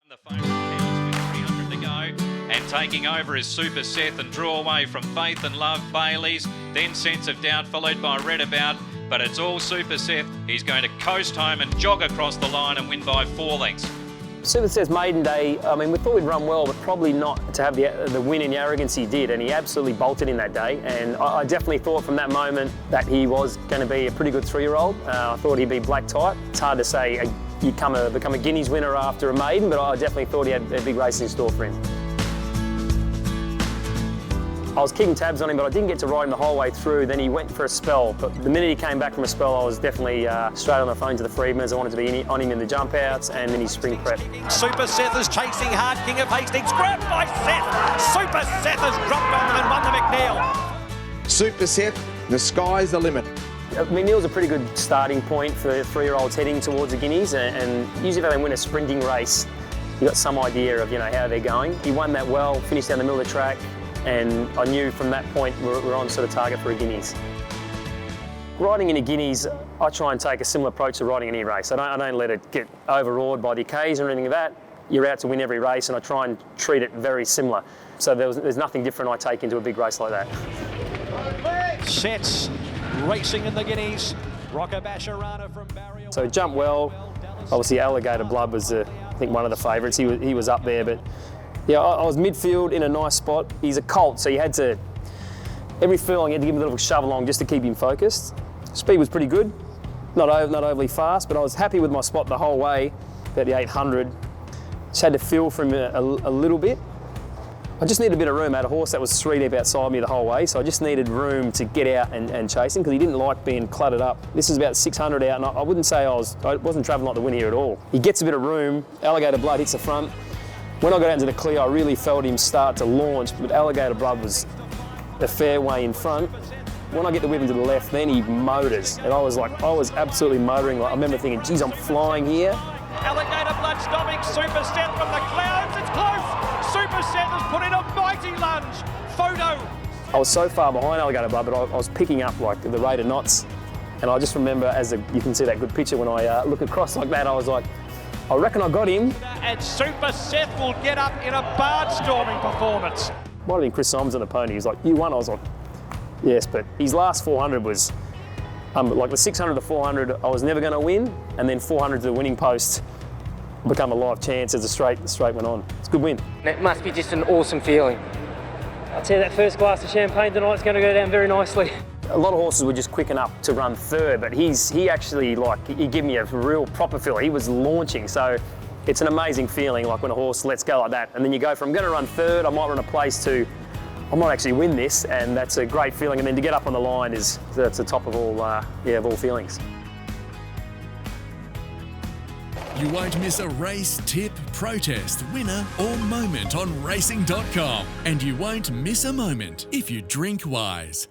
The favourite counts with 300 to go, and taking over is Super Seth and Draw Away from Faith and Love Baileys, then Sense of Doubt followed by Red About, but it's all Super Seth. He's going to coast home and jog across the line and win by 4 lengths. Super Seth's maiden day, I mean, we thought we'd run well, but probably not to have the win in the arrogance he did, and he absolutely bolted in that day. And I definitely thought from that moment that he was going to be a pretty good 3-year-old. I thought he'd be black type. It's hard to say you become a Guineas winner after a maiden, but I definitely thought he had a big race in store for him. I was keeping tabs on him, but I didn't get to ride him the whole way through. Then he went for a spell, but the minute he came back from a spell, I was definitely straight on the phone to the Freedmans. I wanted to be on him in the jump outs and in his spring prep. Super Seth is chasing hard. King of Hastings grabbed by Seth. Super Seth has dropped on and won the McNeil. Super Seth, the sky's the limit. McNeil's a pretty good starting point for 3-year-olds heading towards the Guineas, and usually if they win a sprinting race, you've got some idea of how they're going. He won that well, finished down the middle of the track, and I knew from that point we're on sort of target for a Guineas. Riding in a Guineas, I try and take a similar approach to riding any race. I don't let it get overawed by the occasion or anything like that. You're out to win every race, and I try and treat it very similar. So there's nothing different I take into a big race like that. Sets racing in the Guineas. Rocker Basharana from Barrio. So jump well. Obviously Alligator Blood was I think one of the favourites. He was up there, but yeah, I was midfield in a nice spot. He's a colt, so you had to, every furlong you had to give him a little shove along just to keep him focused. Speed was pretty good, not overly fast, but I was happy with my spot the whole way, about the 800. Just had to feel for him a little bit. I just needed a bit of room. I had a horse that was 3 deep outside me the whole way, so I just needed room to get out and chase him because he didn't like being cluttered up. This is about 600 out, and I wouldn't say I wasn't travelling like the win here at all. He gets a bit of room. Alligator Blood hits the front. When I got out into the clear, I really felt him start to launch, but Alligator Blood was a fair way in front. When I get the whip into the left, then he motors, and I was absolutely motoring. I remember thinking, geez, I'm flying here. Alligator Blood stopping Super Seth from the clouds. It's close. Super Seth has put in a mighty lunge. Photo. I was so far behind Alligator Blood, but I was picking up like the rate of knots. And I just remember, you can see that good picture when I look across like that, I was like, I reckon I got him. And Super Seth will get up in a barnstorming performance. Might have been Chris Simons on the pony. He was like, you won. I was like, yes, but his last 400 was, like the 600 to 400, I was never going to win, and then 400 to the winning post become a live chance as the straight went on. It's a good win. It must be just an awesome feeling. I'll tell you, that first glass of champagne tonight's going to go down very nicely. A lot of horses were just quick enough to run third, but he actually, he gave me a real proper feel. He was launching, so it's an amazing feeling, like when a horse lets go like that, and then you go from, I'm going to run third, I might run a place, to I might actually win this, and that's a great feeling. And then to get up on the line that's the top of all feelings. You won't miss a race, tip, protest, winner or moment on racing.com. And you won't miss a moment if you drink wise.